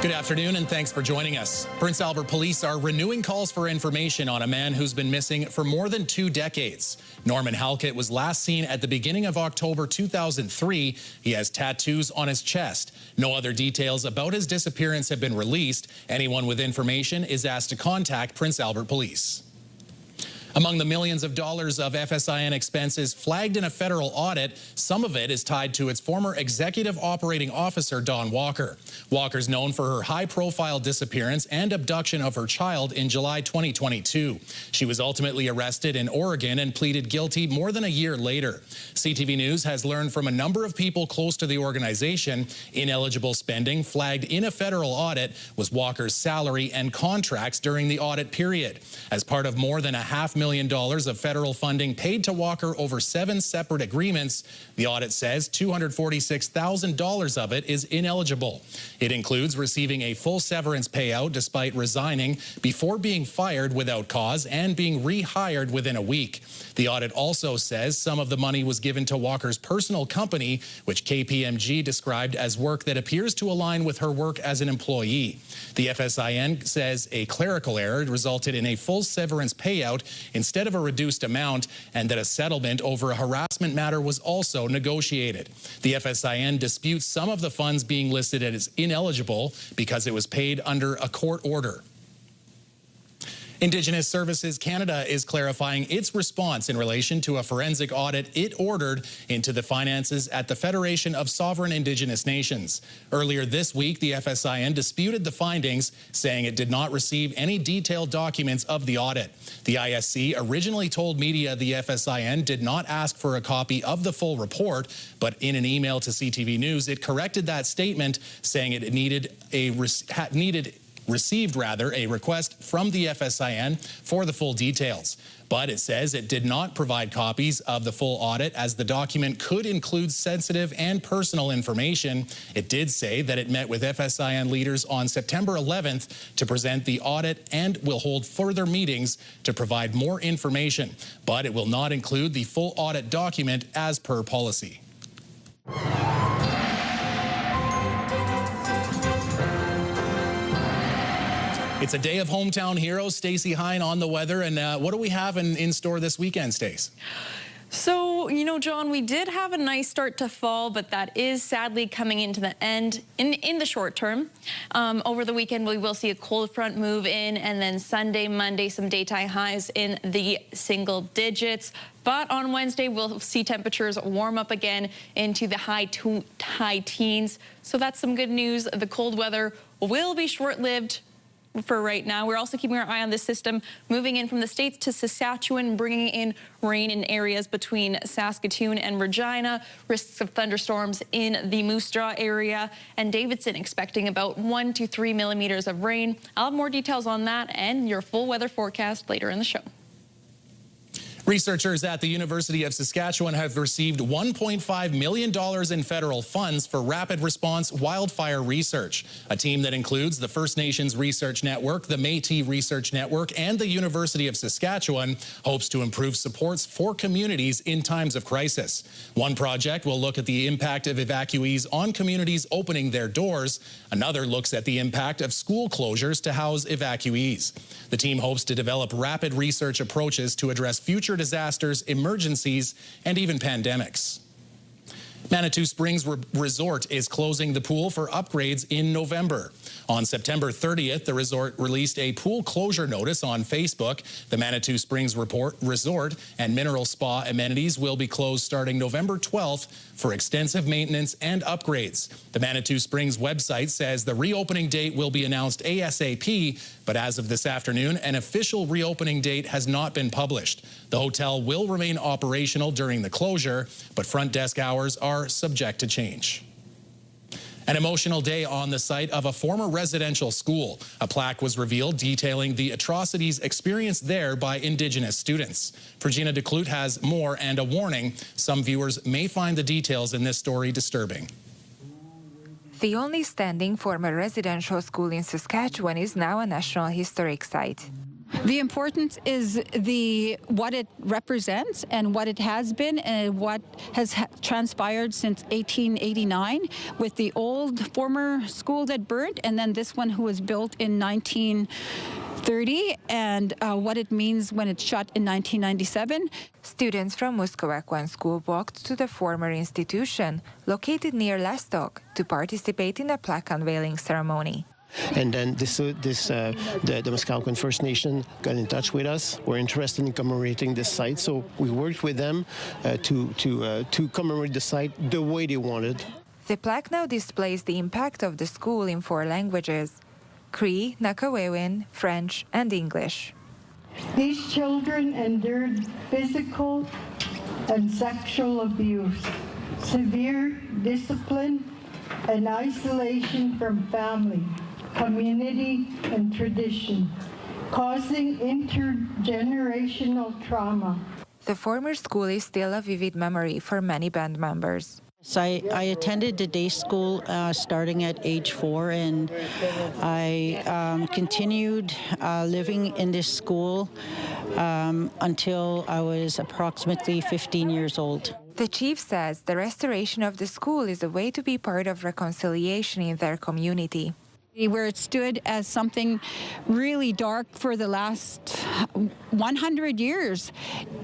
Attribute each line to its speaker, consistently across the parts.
Speaker 1: Good afternoon, and thanks for joining us. Prince Albert police are renewing calls for information on a man who's been missing for more than 2 decades. Norman Halkett was last seen at the beginning of October 2003. He has tattoos on his chest. No other details about his disappearance have been released. Anyone with information is asked to contact Prince Albert Police. Among the millions of dollars of FSIN expenses flagged in a federal audit, some of it is tied to its former executive operating officer, Dawn Walker. Walker's known for her high-profile disappearance and abduction of her child in July 2022. She was ultimately arrested in Oregon and pleaded guilty more than a year later. CTV News has learned from a number of people close to the organization, ineligible spending flagged in a federal audit was Walker's salary and contracts during the audit period. As part of more than $500,000 of federal funding paid to Walker over 7 separate agreements, the audit says $246,000 of it is ineligible. It includes receiving a full severance payout despite resigning before being fired without cause and being rehired within a week. The audit also says some of the money was given to Walker's personal company, which KPMG described as work that appears to align with her work as an employee. The FSIN says a clerical error resulted in a full severance payout instead of a reduced amount, and that a settlement over a harassment matter was also negotiated. The FSIN disputes some of the funds being listed as ineligible because it was paid under a court order. Indigenous Services Canada is clarifying its response in relation to a forensic audit it ordered into the finances at the Federation of Sovereign Indigenous Nations. Earlier this week, the FSIN disputed the findings, saying it did not receive any detailed documents of the audit. The ISC originally told media the FSIN did not ask for a copy of the full report, but in an email to CTV News, it corrected that statement, saying it received a request from the FSIN for the full details. But it says it did not provide copies of the full audit as the document could include sensitive and personal information. It did say that it met with FSIN leaders on September 11th to present the audit and will hold further meetings to provide more information. But it will not include the full audit document as per policy. It's a day of hometown heroes. Stacey Hine on the weather. And what do we have in store this weekend, Stace?
Speaker 2: So, you know, John, we did have a nice start to fall, but that is sadly coming into the end in the short term. Over the weekend, we will see a cold front move in, and then Sunday, Monday, some daytime highs in the single digits. But on Wednesday, we'll see temperatures warm up again into the high teens. So that's some good news. The cold weather will be short-lived for right now. We're also keeping our eye on this system moving in from the States to Saskatchewan, bringing in rain in areas between Saskatoon and Regina, risks of thunderstorms in the Moose Jaw area, and Davidson expecting about 1 to 3 millimeters of rain. I'll have more details on that and your full weather forecast later in the show.
Speaker 1: Researchers at the University of Saskatchewan have received $1.5 million in federal funds for rapid response wildfire research. A team that includes the First Nations Research Network, the Métis Research Network, and the University of Saskatchewan hopes to improve supports for communities in times of crisis. One project will look at the impact of evacuees on communities opening their doors. Another looks at the impact of school closures to house evacuees. The team hopes to develop rapid research approaches to address future disasters, emergencies, and even pandemics. Manitou Springs Resort is closing the pool for upgrades in November. On September 30th, the resort released a pool closure notice on Facebook. The Manitou Springs Resort and mineral spa amenities will be closed starting November 12th for extensive maintenance and upgrades. The Manitou Springs website says the reopening date will be announced ASAP, but as of this afternoon, an official reopening date has not been published. The hotel will remain operational during the closure, but front desk hours are subject to change. An emotional day on the site of a former residential school. A plaque was revealed detailing the atrocities experienced there by Indigenous students. Virginia DeClute has more and a warning. Some viewers may find the details in this story disturbing.
Speaker 3: The only standing former residential school in Saskatchewan is now a National Historic Site. The importance is what it represents and what it has been and what has transpired since 1889 with the old former school that burnt and then this one who was built in 1930 and what it means when it's shut in 1997.
Speaker 4: Students from Muskogean School walked to the former institution located near Lestock to participate in the plaque unveiling ceremony.
Speaker 5: And then the Muskogean First Nation got in touch with us. We're interested in commemorating this site, so we worked with them to commemorate the site the way they wanted.
Speaker 4: The plaque now displays the impact of the school in 4 languages: Cree, Nakawewin, French, and English.
Speaker 6: These children endured physical and sexual abuse, severe discipline, and isolation from family, community, and tradition, causing intergenerational trauma.
Speaker 4: The former school is still a vivid memory for many band members.
Speaker 7: So I attended the day school starting at age 4, and I continued living in this school until I was approximately 15 years old.
Speaker 4: The chief says the restoration of the school is a way to be part of reconciliation in their community.
Speaker 3: Where it stood as something really dark for the last 100 years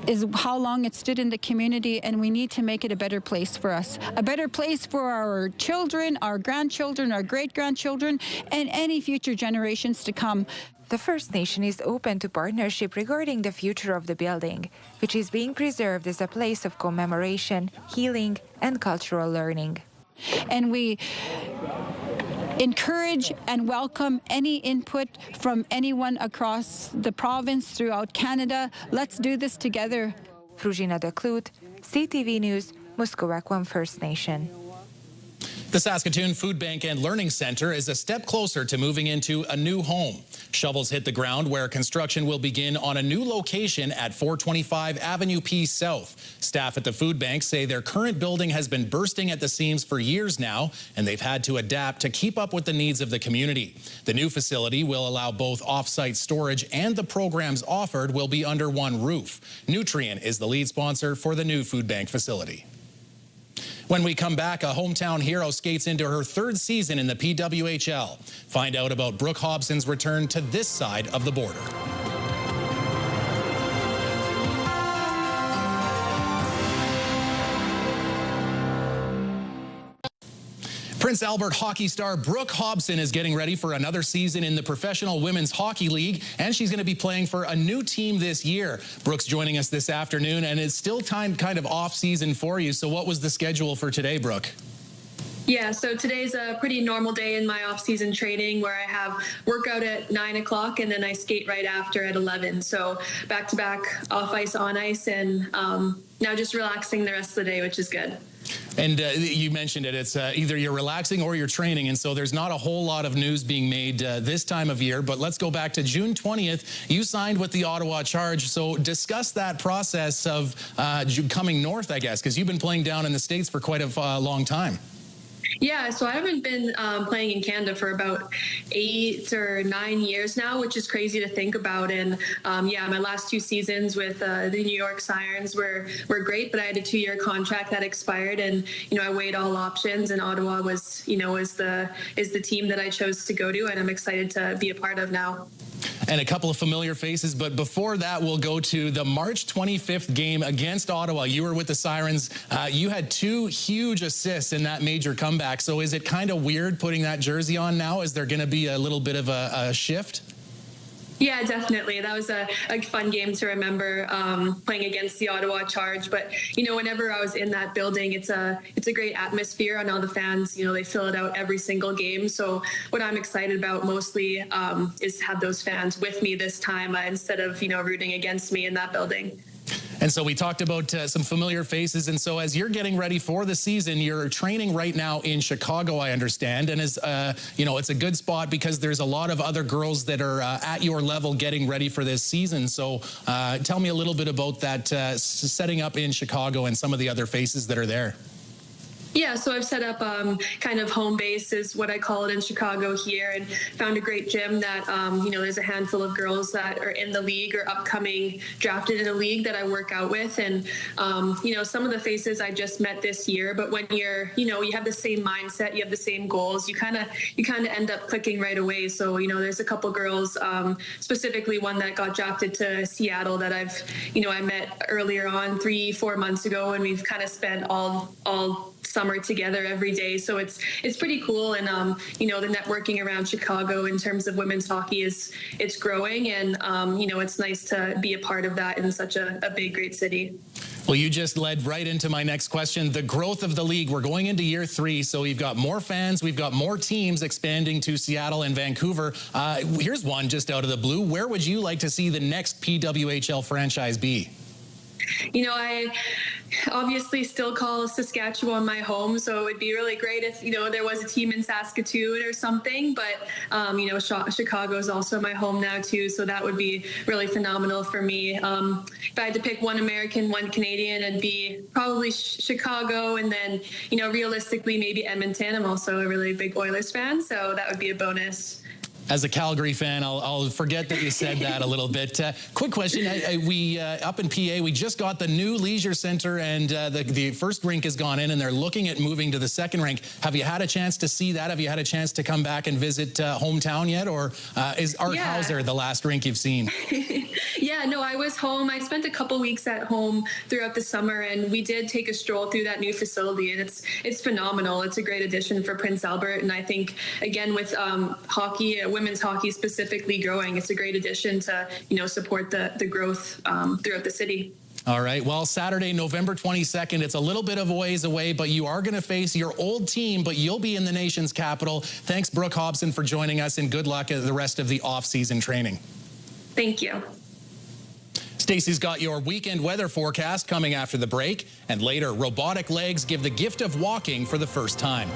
Speaker 3: is how long it stood in the community, and we need to make it a better place for us, a better place for our children, our grandchildren, our great-grandchildren, and any future generations to come.
Speaker 4: The First Nation is open to partnership regarding the future of the building, which is being preserved as a place of commemoration, healing, and cultural learning.
Speaker 3: And we encourage and welcome any input from anyone across the province, throughout Canada. Let's do this together.
Speaker 4: Fruzsina Declut, CTV News, Muskogean First Nation.
Speaker 1: The Saskatoon Food Bank and Learning Centre is a step closer to moving into a new home. Shovels hit the ground where construction will begin on a new location at 425 Avenue P South. Staff at the food bank say their current building has been bursting at the seams for years now, and they've had to adapt to keep up with the needs of the community. The new facility will allow both off-site storage and the programs offered will be under one roof. Nutrien is the lead sponsor for the new food bank facility. When we come back, a hometown hero skates into her 3rd season in the PWHL. Find out about Brooke Hobson's return to this side of the border. Prince Albert hockey star Brooke Hobson is getting ready for another season in the Professional Women's Hockey League, and she's going to be playing for a new team this year. Brooke's joining us this afternoon, and it's still time kind of off season for you. So what was the schedule for today, Brooke?
Speaker 8: Yeah, so today's a pretty normal day in my off-season training where I have workout at 9 o'clock and then I skate right after at 11. So back-to-back, off ice, on ice, and now just relaxing the rest of the day, which is good.
Speaker 1: And you mentioned it, it's either you're relaxing or you're training, and so there's not a whole lot of news being made this time of year, but let's go back to June 20th. You signed with the Ottawa Charge, so discuss that process of coming north, I guess, because you've been playing down in the States for quite a long time.
Speaker 8: Yeah, so I haven't been playing in Canada for about 8 or 9 years now, which is crazy to think about. And yeah, my last 2 seasons with the New York Sirens were great, but I had a 2-year contract that expired, and I weighed all options, and Ottawa was is the team that I chose to go to, and I'm excited to be a part of now.
Speaker 1: And a couple of familiar faces, but before that, we'll go to the March 25th game against Ottawa. You were with the Sirens. You had 2 huge assists in that major comeback. So is it kind of weird putting that jersey on now? Is there going to be a little bit of a shift?
Speaker 8: Yeah, definitely. That was a fun game to remember, playing against the Ottawa Charge. But, whenever I was in that building, it's a great atmosphere, and all the fans, they fill it out every single game. So what I'm excited about mostly is to have those fans with me this time instead of, rooting against me in that building.
Speaker 1: And so we talked about some familiar faces. And so as you're getting ready for the season, you're training right now in Chicago, I understand. And as it's a good spot because there's a lot of other girls that are at your level getting ready for this season. So tell me a little bit about that setting up in Chicago and some of the other faces that are there.
Speaker 8: Yeah, so I've set up kind of home base is what I call it in Chicago here, and found a great gym that, there's a handful of girls that are in the league or upcoming drafted in a league that I work out with. And, some of the faces I just met this year, but when you're, you have the same mindset, you have the same goals, you kind of end up clicking right away. So, there's a couple girls, specifically one that got drafted to Seattle that I met earlier on 3-4 months ago, and we've kind of spent all summer together every day. So it's pretty cool. And, the networking around Chicago in terms of women's hockey it's growing. And, it's nice to be a part of that in such a big, great city.
Speaker 1: Well, you just led right into my next question. The growth of the league. We're going into year 3, so we've got more fans. We've got more teams expanding to Seattle and Vancouver. Here's one just out of the blue. Where would you like to see the next PWHL franchise be?
Speaker 8: I obviously still call Saskatchewan my home, so it would be really great if, there was a team in Saskatoon or something. But, Chicago is also my home now, too, so that would be really phenomenal for me. If I had to pick one American, one Canadian, it'd be probably Chicago, and then, realistically, maybe Edmonton. I'm also a really big Oilers fan, so that would be a bonus.
Speaker 1: As a Calgary fan, I'll forget that you said that a little bit. Quick question. We up in PA, we just got the new leisure center, and the first rink has gone in, and they're looking at moving to the second rink. Have you had a chance to see that? Have you had a chance to come back and visit hometown yet? Or is Art Hauser the last rink you've seen?
Speaker 8: Yeah, no, I was home. I spent a couple weeks at home throughout the summer, and we did take a stroll through that new facility, and it's phenomenal. It's a great addition for Prince Albert, and I think, again, with hockey, women's hockey specifically growing, it's a great addition to, support the growth throughout the city.
Speaker 1: All right. Well, Saturday, November 22nd, it's a little bit of a ways away, but you are going to face your old team, but you'll be in the nation's capital. Thanks, Brooke Hobson, for joining us, and good luck at the rest of the off-season training.
Speaker 8: Thank you.
Speaker 1: Stacey's got your weekend weather forecast coming after the break, and later, robotic legs give the gift of walking for the first time.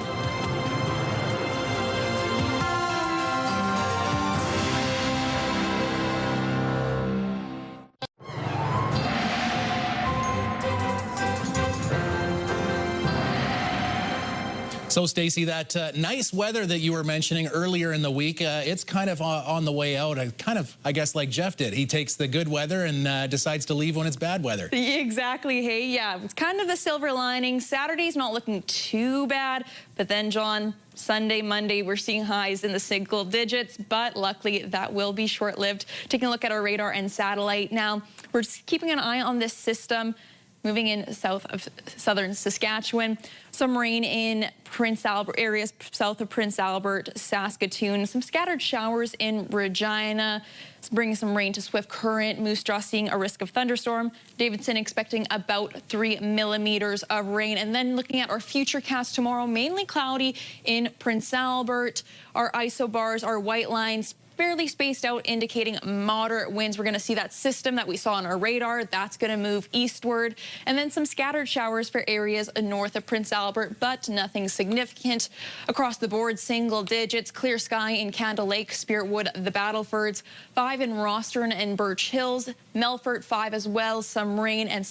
Speaker 1: So, Stacey, that nice weather that you were mentioning earlier in the week, it's kind of on the way out. I guess, like Jeff did. He takes the good weather and decides to leave when it's bad weather.
Speaker 2: Exactly. Hey, yeah, it's kind of the silver lining. Saturday's not looking too bad. But then, John, Sunday, Monday, we're seeing highs in the single digits. But luckily, that will be short-lived. Taking a look at our radar and satellite now, we're just keeping an eye on this system moving in south of southern Saskatchewan. Some rain in Prince Albert areas south of Prince Albert, Saskatoon. Some scattered showers in Regina. It's bringing some rain to Swift Current. Moose Jaw seeing a risk of thunderstorm. Davidson expecting about 3 millimeters of rain. And then looking at our futurecast tomorrow, mainly cloudy in Prince Albert. Our isobars, our white lines, fairly spaced out, indicating moderate winds. We're going to see that system that we saw on our radar. That's going to move eastward. And then some scattered showers for areas north of Prince Albert, but nothing significant. Across the board, single digits. Clear sky in Candle Lake, Spiritwood, the Battlefords. 5 in Rostron and Birch Hills. Melfort, 5 as well. Some rain in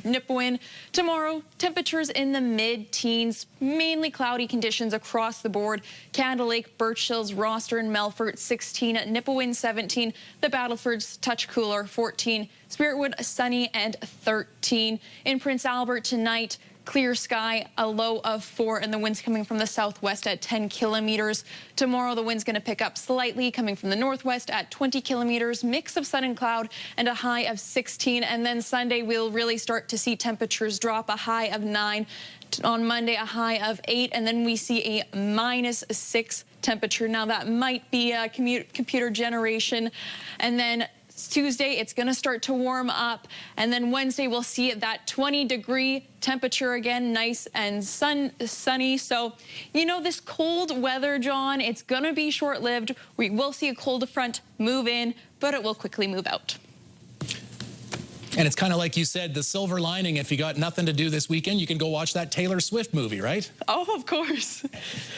Speaker 2: Nipawin. Tomorrow, temperatures in the mid-teens. Mainly cloudy conditions across the board. Candle Lake, Birch Hills, Rostron, Melfort, 16. Nipawin 17, the Battlefords touch cooler 14, Spiritwood sunny and 13. In Prince Albert tonight, clear sky, a low of 4, and the winds coming from the southwest at 10 kilometers. Tomorrow the wind's going to pick up slightly, coming from the northwest at 20 kilometers, mix of sun and cloud, and a high of 16. And then Sunday we'll really start to see temperatures drop, a high of 9. On Monday, a high of 8, and then we see a -6 temperature. Now, that might be a computer generation. And then Tuesday, it's going to start to warm up. And then Wednesday, we'll see that 20-degree temperature again, nice and sunny. So, this cold weather, John, it's going to be short-lived. We will see a cold front move in, but it will quickly move out.
Speaker 1: And it's kind of like you said, the silver lining, if you got nothing to do this weekend, you can go watch that Taylor Swift movie, right?
Speaker 2: Oh, of course.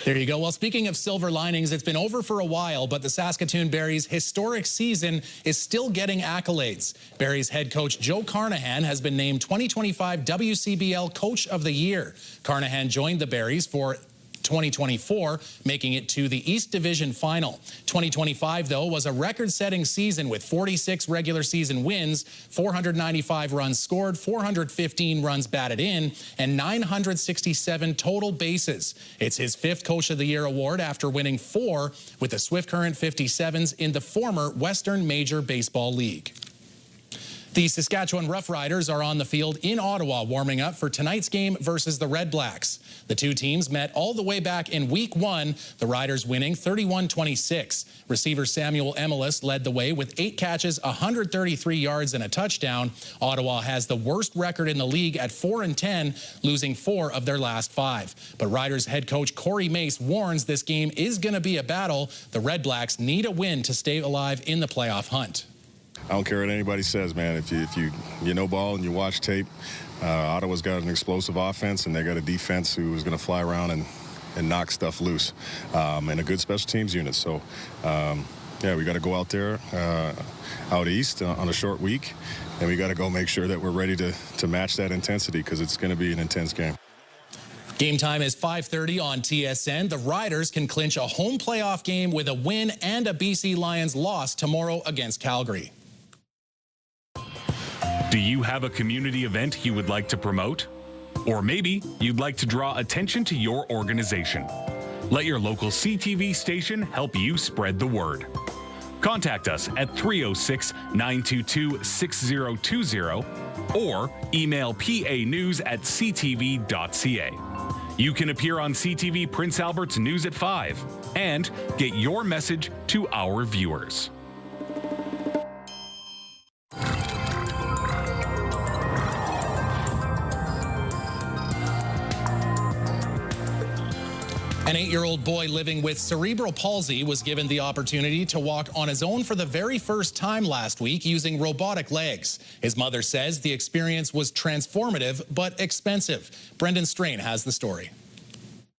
Speaker 1: There you go. Well, speaking of silver linings, it's been over for a while, but the Saskatoon Berries' historic season is still getting accolades. Berries head coach Joe Carnahan has been named 2025 WCBL Coach of the Year. Carnahan joined the Berries for 2024, making it to the East Division Final. 2025, though, was a record-setting season with 46 regular season wins, 495 runs scored, 415 runs batted in, and 967 total bases. It's his 5th Coach of the Year award after winning 4 with the Swift Current 57s in the former Western Major Baseball League. The Saskatchewan Roughriders are on the field in Ottawa warming up for tonight's game versus the Red Blacks. The two teams met all the way back in Week 1, the Riders winning 31-26. Receiver Samuel Emelis led the way with 8 catches, 133 yards and a touchdown. Ottawa has the worst record in the league at 4-10, losing 4 of their last 5. But Riders head coach Corey Mace warns this game is going to be a battle. The Red Blacks need a win to stay alive in the playoff hunt.
Speaker 9: I don't care what anybody says, man. If you know ball and you watch tape, Ottawa's got an explosive offense, and they got a defense who is going to fly around and knock stuff loose, and a good special teams unit. So, yeah, we got to go out there out east on a short week, and we got to go make sure that we're ready to match that intensity, because it's going to be an intense game.
Speaker 1: Game time is 5:30 on TSN. The Riders can clinch a home playoff game with a win and a BC Lions loss tomorrow against Calgary.
Speaker 10: Do you have a community event you would like to promote? Or maybe you'd like to draw attention to your organization. Let your local CTV station help you spread the word. Contact us at 306-922-6020 or email panews@ctv.ca. You can appear on CTV Prince Albert's News at 5 and get your message to our viewers.
Speaker 1: An 8-year-old boy living with cerebral palsy was given the opportunity to walk on his own for the very first time last week using robotic legs. His mother says the experience was transformative but expensive. Brendan Strain has the story.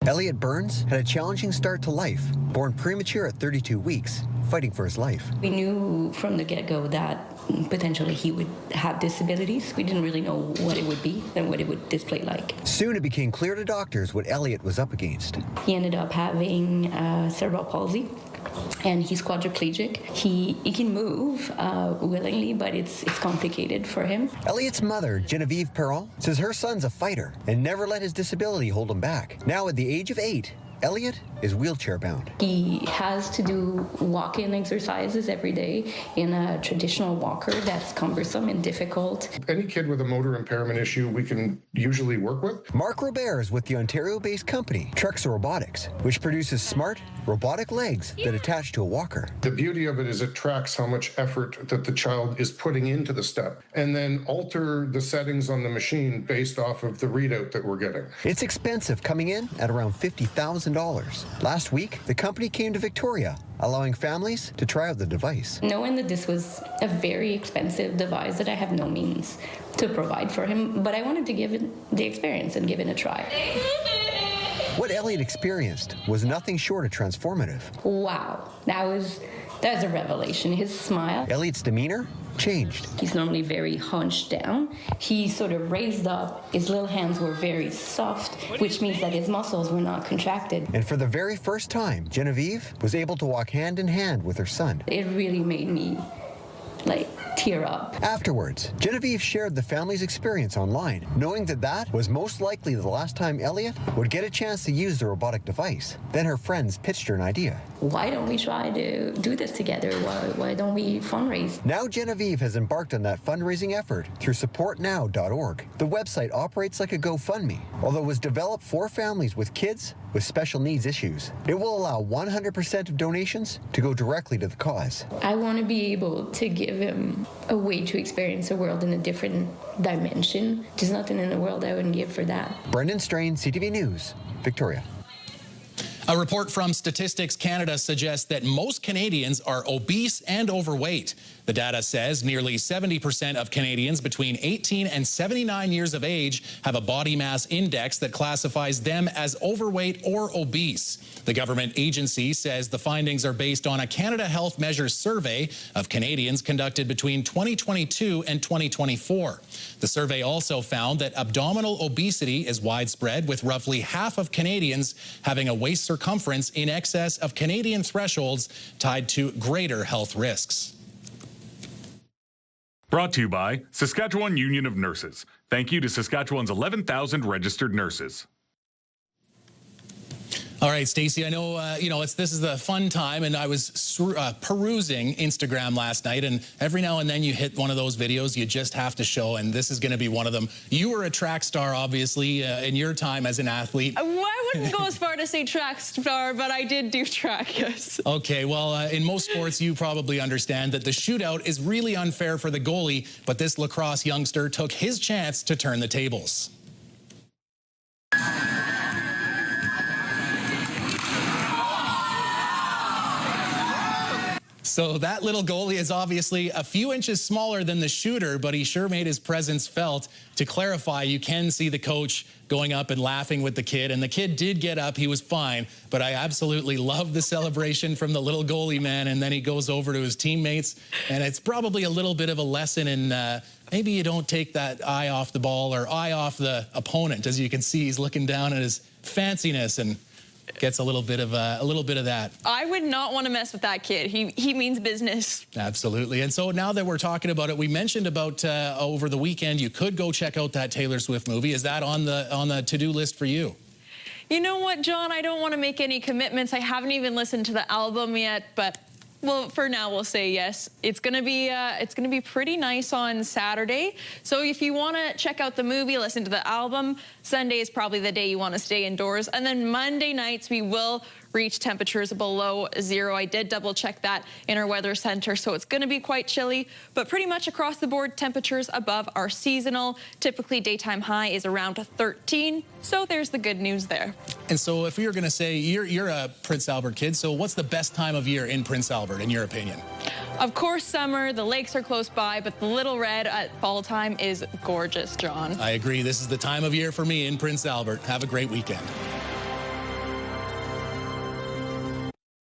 Speaker 11: Elliot Burns had a challenging start to life, born premature at 32 weeks, fighting for his life.
Speaker 12: We knew from the get-go that potentially he would have disabilities. We didn't really know what it would be and what it would display like.
Speaker 11: Soon it became clear to doctors what Elliot was up against.
Speaker 12: He ended up having cerebral palsy, and he's quadriplegic. He can move willingly, but it's complicated for him.
Speaker 11: Elliot's mother, Genevieve Perron, says her son's a fighter and never let his disability hold him back. Now at the age of 8, Elliot is wheelchair bound.
Speaker 12: He has to do walk-in exercises every day in a traditional walker that's cumbersome and difficult.
Speaker 13: Any kid with a motor impairment issue we can usually work with.
Speaker 11: Mark Robert is with the Ontario-based company Trucks Robotics, which produces smart robotic legs that attach to a walker.
Speaker 13: The beauty of it is it tracks how much effort that the child is putting into the step, and then alter the settings on the machine based off of the readout that we're getting.
Speaker 11: It's expensive, coming in at around $50,000. Last week, the company came to Victoria, allowing families to try out the device.
Speaker 12: Knowing that this was a very expensive device that I have no means to provide for him, but I wanted to give it the experience and give it a try.
Speaker 11: What Elliot experienced was nothing short of transformative.
Speaker 12: Wow, that was a revelation. His smile.
Speaker 11: Elliot's demeanor changed.
Speaker 12: He's normally very hunched down. He sort of raised up. His little hands were very soft, which means that his muscles were not contracted.
Speaker 11: And for the very first time, Genevieve was able to walk hand in hand with her son.
Speaker 12: It really made me tear up.
Speaker 11: Afterwards, Genevieve shared the family's experience online, knowing that was most likely the last time Elliot would get a chance to use the robotic device. Then her friends pitched her an idea.
Speaker 12: Why don't we try to do this together? Why don't we fundraise?
Speaker 11: Now Genevieve has embarked on that fundraising effort through supportnow.org. The website operates like a GoFundMe, although it was developed for families with kids with special needs issues. It will allow 100% of donations to go directly to the cause.
Speaker 12: I want to be able to give him a way to experience the world in a different dimension. There's nothing in the world I wouldn't give for that.
Speaker 11: Brendan Strain, CTV News, Victoria.
Speaker 1: A report from Statistics Canada suggests that most Canadians are obese and overweight. The data says nearly 70% of Canadians between 18 and 79 years of age have a body mass index that classifies them as overweight or obese. The government agency says the findings are based on a Canada Health Measures survey of Canadians conducted between 2022 and 2024. The survey also found that abdominal obesity is widespread, with roughly half of Canadians having a waist circumference in excess of Canadian thresholds tied to greater health risks.
Speaker 10: Brought to you by Saskatchewan Union of Nurses. Thank you to Saskatchewan's 11,000 registered nurses.
Speaker 1: All right, Stacey, I know, this is the fun time, and I was perusing Instagram last night, and every now and then you hit one of those videos you just have to show, and this is going to be one of them. You were a track star, obviously, in your time as an athlete.
Speaker 2: I wouldn't go as far to say track star, but I did do track, yes.
Speaker 1: Okay, well, in most sports, you probably understand that the shootout is really unfair for the goalie, but this lacrosse youngster took his chance to turn the tables. So that little goalie is obviously a few inches smaller than the shooter, but he sure made his presence felt. To clarify, you can see the coach going up and laughing with the kid, and the kid did get up. He was fine, but I absolutely love the celebration from the little goalie man, and then he goes over to his teammates, and it's probably a little bit of a lesson in maybe you don't take that eye off the ball or eye off the opponent. As you can see, he's looking down at his fanciness and gets a little bit of that. I would not want to mess with that kid. He means business. Absolutely. And so now that we're talking about it, we mentioned about over the weekend you could go check out that Taylor Swift movie. Is that on the to-do list for you? You know what, John? I don't want to make any commitments. I haven't even listened to the album yet, but well, for now we'll say yes. It's gonna be pretty nice on Saturday. So if you want to check out the movie, listen to the album, Sunday is probably the day you want to stay indoors. And then Monday nights we will reach temperatures below zero. I did double check that in our weather center, so it's going to be quite chilly, but pretty much across the board temperatures above our seasonal. Typically daytime high is around 13, so there's the good news there. And so if you're going to say you're a Prince Albert kid, so what's the best time of year in Prince Albert in your opinion? Of course summer, the lakes are close by, but the Little Red at fall time is gorgeous, John. I agree. This is the time of year for me in Prince Albert. Have a great weekend.